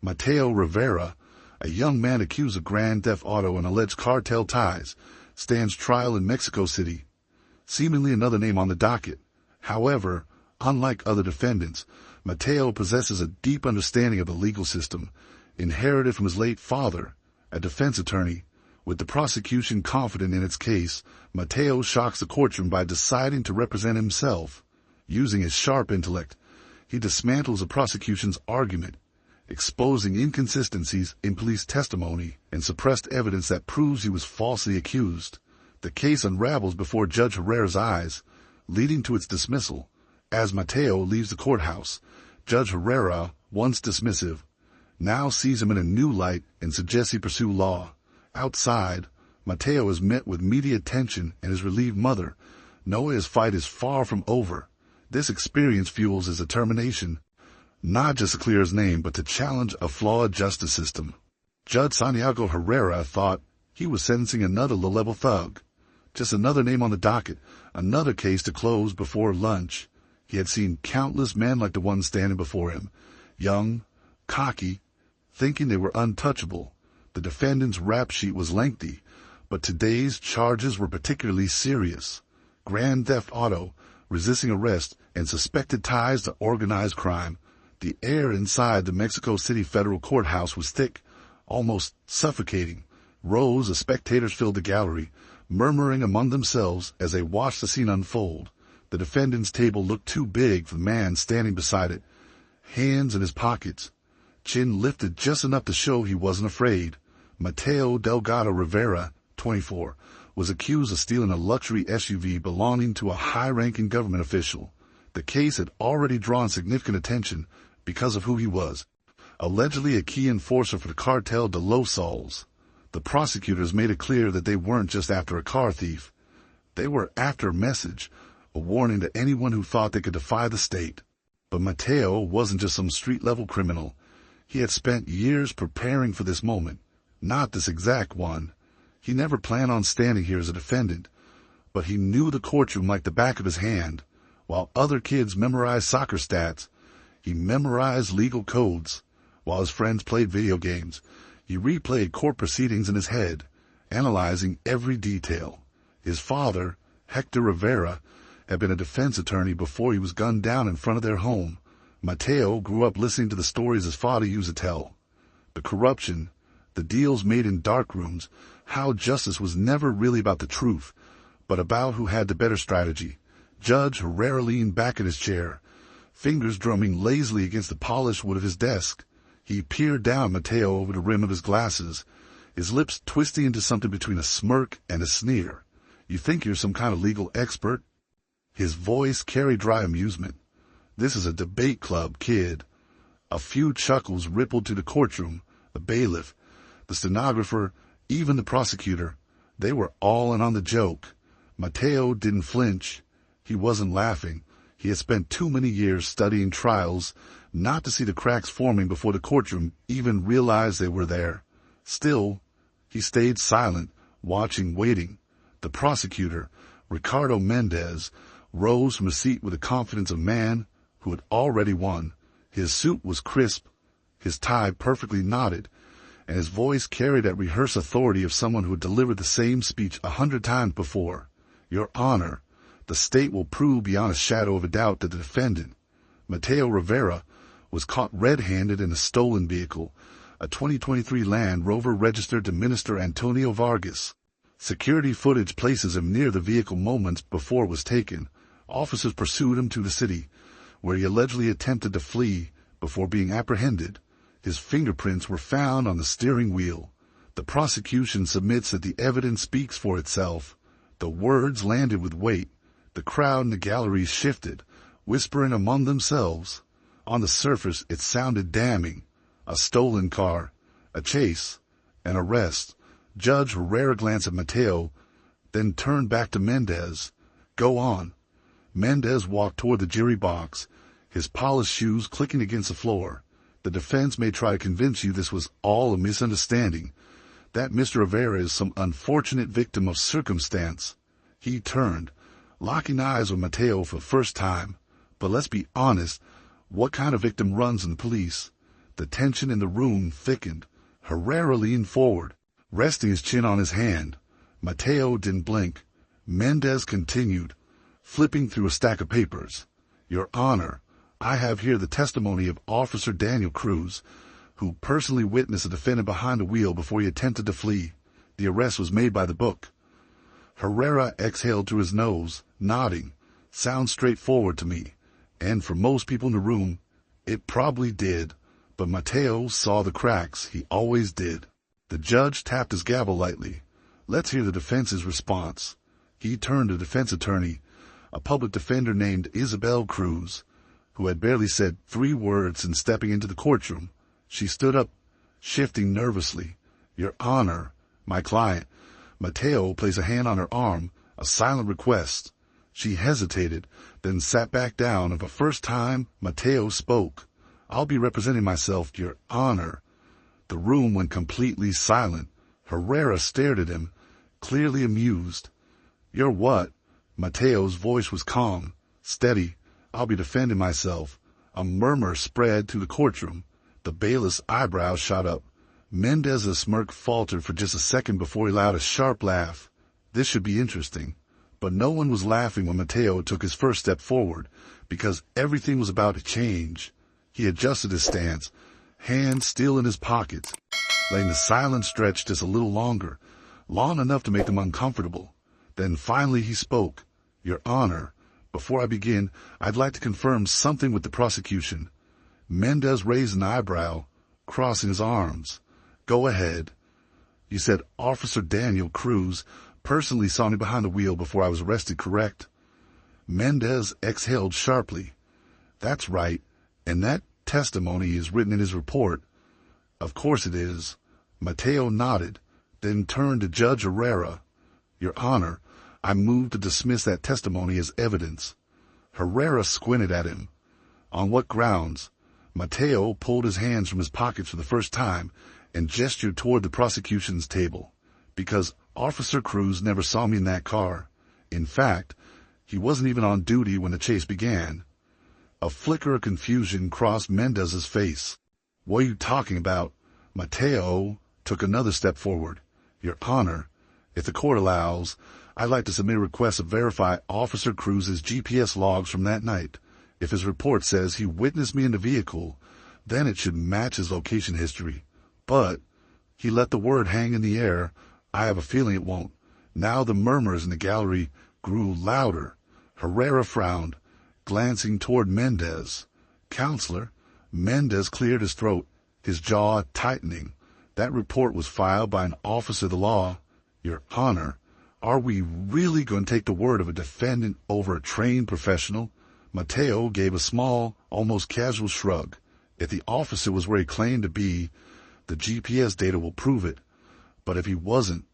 Mateo Rivera, a young man accused of grand theft auto and alleged cartel ties, stands trial in Mexico City. Seemingly another name on the docket. However, unlike other defendants, Mateo possesses a deep understanding of the legal system, inherited from his late father, a defense attorney. With the prosecution confident in its case, Mateo shocks the courtroom by deciding to represent himself. Using his sharp intellect, he dismantles the prosecution's argument, exposing inconsistencies in police testimony and suppressed evidence that proves he was falsely accused. The case unravels before Judge Herrera's eyes, leading to its dismissal. As Mateo leaves the courthouse, Judge Herrera, once dismissive, now sees him in a new light and suggests he pursue law. Outside, Mateo is met with media attention and his relieved mother, knowing his fight is far from over. This experience fuels his determination, not just to clear his name, but to challenge a flawed justice system. Judge Santiago Herrera thought he was sentencing another low-level thug. Just another name on the docket, another case to close before lunch. He had seen countless men like the one standing before him, young, cocky, thinking they were untouchable. The defendant's rap sheet was lengthy, but today's charges were particularly serious. Grand theft auto, resisting arrest, and suspected ties to organized crime. The air inside the Mexico City federal courthouse was thick, almost suffocating. Rows of spectators filled the gallery, murmuring among themselves as they watched the scene unfold. The defendant's table looked too big for the man standing beside it, hands in his pockets, chin lifted just enough to show he wasn't afraid. Mateo Delgado Rivera, 24, was accused of stealing a luxury SUV belonging to a high-ranking government official. The case had already drawn significant attention because of who he was, allegedly a key enforcer for the cartel de Los Sols. The prosecutors made it clear that they weren't just after a car thief. They were after a message, a warning to anyone who thought they could defy the state. But Mateo wasn't just some street-level criminal. He had spent years preparing for this moment. Not this exact one. He never planned on standing here as a defendant, but he knew the courtroom like the back of his hand. While other kids memorized soccer stats, he memorized legal codes. While his friends played video games, he replayed court proceedings in his head, analyzing every detail. His father, Hector Rivera, had been a defense attorney before he was gunned down in front of their home. Mateo grew up listening to the stories his father used to tell. The corruption, the deals made in dark rooms, how justice was never really about the truth, but about who had the better strategy. Judge Herrera leaned back in his chair, fingers drumming lazily against the polished wood of his desk. He peered down Mateo over the rim of his glasses, his lips twisting into something between a smirk and a sneer. "You think you're some kind of legal expert?" His voice carried dry amusement. "This is a debate club, kid." A few chuckles rippled to the courtroom. The bailiff, the stenographer, even the prosecutor, they were all in on the joke. Mateo didn't flinch. He wasn't laughing. He had spent too many years studying trials not to see the cracks forming before the courtroom even realized they were there. Still, he stayed silent, watching, waiting. The prosecutor, Ricardo Mendez, rose from his seat with the confidence of a man who had already won. His suit was crisp, his tie perfectly knotted, and his voice carried that rehearsed authority of someone who had delivered the same speech 100 times before. "Your Honor, the state will prove beyond a shadow of a doubt that the defendant, Mateo Rivera, was caught red-handed in a stolen vehicle, a 2023 Land Rover registered to Minister Antonio Vargas. Security footage places him near the vehicle moments before it was taken. Officers pursued him to the city, where he allegedly attempted to flee before being apprehended. His fingerprints were found on the steering wheel. The prosecution submits that the evidence speaks for itself." The words landed with weight. The crowd in the galleries shifted, whispering among themselves. On the surface, it sounded damning. A stolen car, a chase, an arrest. Judge Herrera glanced at Mateo, then turned back to Mendez. "Go on." Mendez walked toward the jury box, his polished shoes clicking against the floor. "The defense may try to convince you this was all a misunderstanding, that Mr. Rivera is some unfortunate victim of circumstance." He turned, locking eyes with Mateo for the first time. "But let's be honest, what kind of victim runs in the police? The tension in the room thickened. Herrera leaned forward, resting his chin on his hand. Mateo didn't blink. Mendez continued, flipping through a stack of papers. Your Honor, I have here the testimony of Officer Daniel Cruz, who personally witnessed a defendant behind the wheel before he attempted to flee. The arrest was made by the book. Herrera exhaled through his nose, nodding. Sounds straightforward to me. And for most people in the room, it probably did. But Mateo saw the cracks. He always did. The judge tapped his gavel lightly. Let's hear the defense's response. He turned to the defense attorney, a public defender named Isabel Cruz, who had barely said 3 words in stepping into the courtroom. She stood up, shifting nervously. Your Honor, my client. Mateo placed a hand on her arm, a silent request. She hesitated, then sat back down, and for the first time, Mateo spoke. I'll be representing myself, Your Honor. The room went completely silent. Herrera stared at him, clearly amused. You're what? Mateo's voice was calm, steady. I'll be defending myself. A murmur spread through the courtroom. The bailiff's eyebrows shot up. Mendez's smirk faltered for just a second before he allowed a sharp laugh. This should be interesting. But no one was laughing when Mateo took his first step forward, because everything was about to change. He adjusted his stance, hands still in his pockets, letting the silence stretch just a little longer, long enough to make them uncomfortable. Then finally he spoke. Your Honor, before I begin, I'd like to confirm something with the prosecution. Mendez raised an eyebrow, crossing his arms. Go ahead. You said Officer Daniel Cruz personally saw me behind the wheel before I was arrested, correct? Mendez exhaled sharply. That's right, and that testimony is written in his report. Of course it is. Mateo nodded, then turned to Judge Herrera. Your Honor, I move to dismiss that testimony as evidence. Herrera squinted at him. On what grounds? Mateo pulled his hands from his pockets for the first time and gestured toward the prosecution's table. Because Officer Cruz never saw me in that car. In fact, he wasn't even on duty when the chase began. A flicker of confusion crossed Mendez's face. What are you talking about? Mateo took another step forward. Your Honor, if the court allows, I'd like to submit a request to verify Officer Cruz's GPS logs from that night. If his report says he witnessed me in the vehicle, then it should match his location history. But he let the word hang in the air. I have a feeling it won't. Now the murmurs in the gallery grew louder. Herrera frowned, glancing toward Mendez. Counselor, Mendez cleared his throat, his jaw tightening. That report was filed by an officer of the law. Your Honor, are we really going to take the word of a defendant over a trained professional? Mateo gave a small, almost casual shrug. If the officer was where he claimed to be, the GPS data will prove it. But if he wasn't,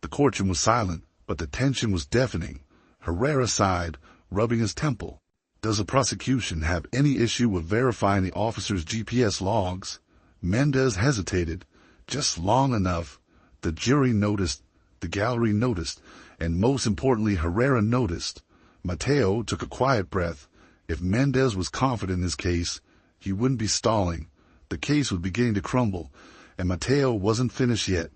the courtroom was silent, but the tension was deafening. Herrera sighed, rubbing his temple. Does the prosecution have any issue with verifying the officer's GPS logs? Mendez hesitated, just long enough. The jury noticed, the gallery noticed, and most importantly, Herrera noticed. Mateo took a quiet breath. If Mendez was confident in his case, he wouldn't be stalling. The case was beginning to crumble, and Mateo wasn't finished yet,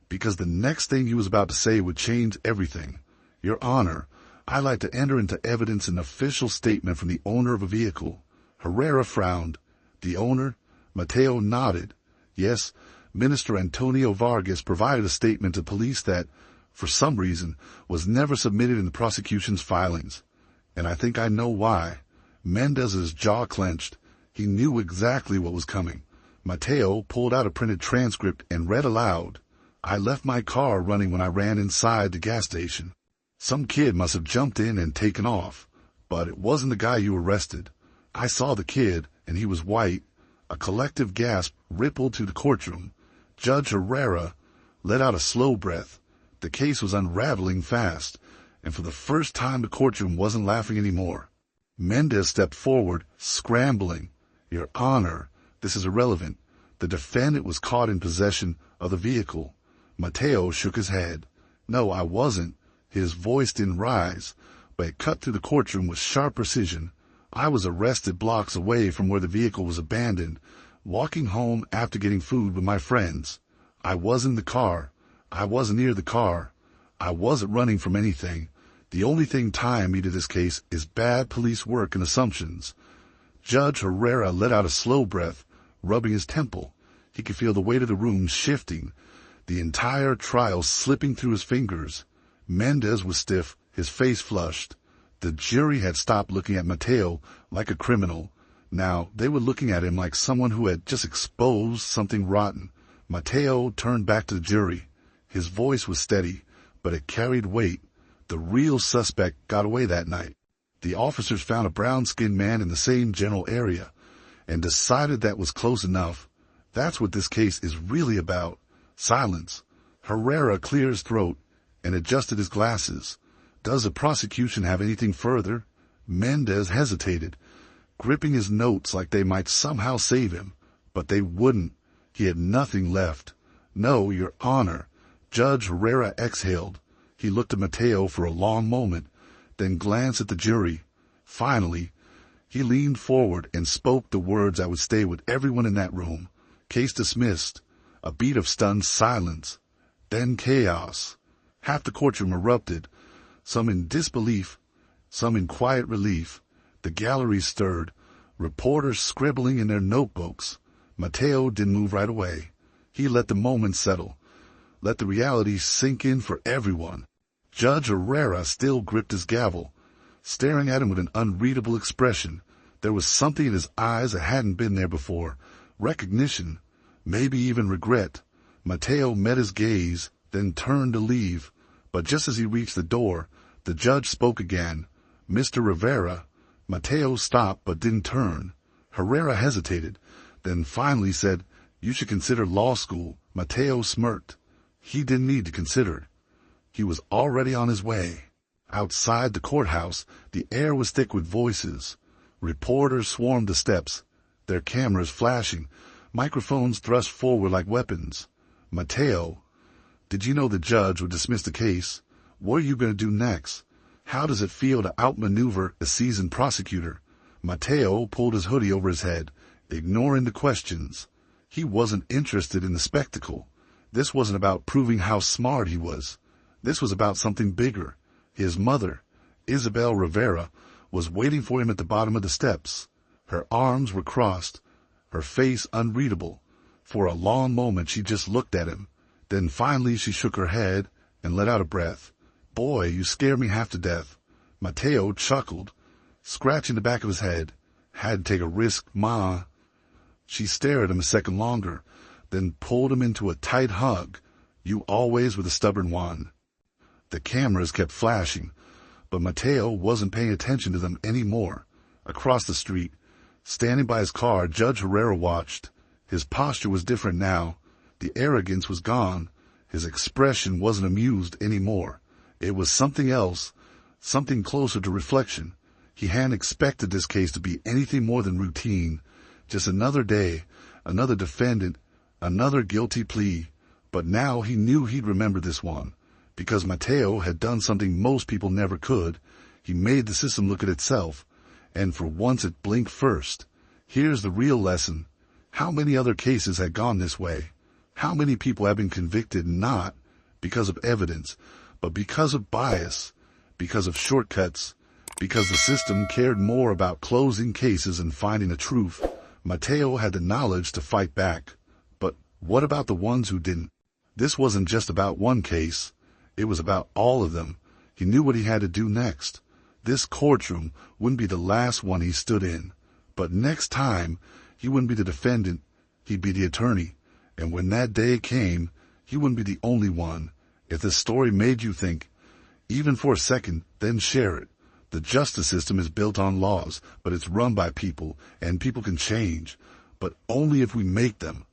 because the next thing he was about to say would change everything. Your Honor, I'd like to enter into evidence an official statement from the owner of a vehicle. Herrera frowned. The owner? Mateo nodded. Yes, Minister Antonio Vargas provided a statement to police that, for some reason, was never submitted in the prosecution's filings. And I think I know why. Mendez's jaw clenched. He knew exactly what was coming. Mateo pulled out a printed transcript and read aloud. I left my car running when I ran inside the gas station. Some kid must have jumped in and taken off, but it wasn't the guy you arrested. I saw the kid, and he was white. A collective gasp rippled through the courtroom. Judge Herrera let out a slow breath. The case was unraveling fast, and for the first time the courtroom wasn't laughing anymore. Mendez stepped forward, scrambling. Your Honor, this is irrelevant. The defendant was caught in possession of the vehicle. Mateo shook his head. No, I wasn't. His voice didn't rise, but it cut through the courtroom with sharp precision. I was arrested blocks away from where the vehicle was abandoned, Walking home after getting food with my friends. I was in the car. I wasn't near the car. I wasn't running from anything. The only thing tying me to this case is bad police work and assumptions. Judge Herrera let out a slow breath, rubbing his temple. He could feel the weight of the room shifting, the entire trial slipping through his fingers. Mendez was stiff, his face flushed. The jury had stopped looking at Mateo like a criminal. Now they were looking at him like someone who had just exposed something rotten. Mateo turned back to the jury. His voice was steady, but it carried weight. The real suspect got away that night. The officers found a brown-skinned man in the same general area and decided that was close enough. That's what this case is really about. Silence. Herrera cleared his throat and adjusted his glasses. Does the prosecution have anything further? Mendez hesitated, gripping his notes like they might somehow save him. But they wouldn't. He had nothing left. No, Your Honor. Judge Herrera exhaled. He looked at Mateo for a long moment, then glanced at the jury. Finally, he leaned forward and spoke the words that would stay with everyone in that room. Case dismissed. A beat of stunned silence. Then chaos. Half the courtroom erupted, some in disbelief, some in quiet relief. The gallery stirred, reporters scribbling in their notebooks. Mateo didn't move right away. He let the moment settle, let the reality sink in for everyone. Judge Herrera still gripped his gavel, staring at him with an unreadable expression. There was something in his eyes that hadn't been there before. Recognition, maybe even regret. Mateo met his gaze, then turned to leave. But just as he reached the door, the judge spoke again. Mr. Rivera. Mateo stopped but didn't turn. Herrera hesitated, then finally said, "You should consider law school." Mateo smirked. He didn't need to consider it. He was already on his way. Outside the courthouse, the air was thick with voices. Reporters swarmed the steps, their cameras flashing, microphones thrust forward like weapons. Mateo, did you know the judge would dismiss the case? What are you going to do next? How does it feel to outmaneuver a seasoned prosecutor? Mateo pulled his hoodie over his head, ignoring the questions. He wasn't interested in the spectacle. This wasn't about proving how smart he was. This was about something bigger. His mother, Isabel Rivera, was waiting for him at the bottom of the steps. Her arms were crossed, her face unreadable. For a long moment she just looked at him. Then finally she shook her head and let out a breath. "Boy, you scare me half to death." Mateo chuckled, scratching the back of his head. "Had to take a risk, Ma." She stared at him a second longer, then pulled him into a tight hug. "You always were the stubborn one." The cameras kept flashing, but Mateo wasn't paying attention to them anymore. Across the street, standing by his car, Judge Herrera watched. His posture was different now. The arrogance was gone. His expression wasn't amused anymore. It was something else, something closer to reflection. He hadn't expected this case to be anything more than routine. Just another day, another defendant, another guilty plea. But now he knew he'd remember this one. Because Mateo had done something most people never could. He made the system look at itself. And for once it blinked first. Here's the real lesson. How many other cases had gone this way? How many people have been convicted not because of evidence, but because of bias, because of shortcuts, because the system cared more about closing cases and finding the truth? Mateo had the knowledge to fight back. But what about the ones who didn't? This wasn't just about one case. It was about all of them. He knew what he had to do next. This courtroom wouldn't be the last one he stood in. But next time, he wouldn't be the defendant. He'd be the attorney. And when that day came, he wouldn't be the only one. If this story made you think, even for a second, then share it. The justice system is built on laws, but it's run by people, and people can change. But only if we make them.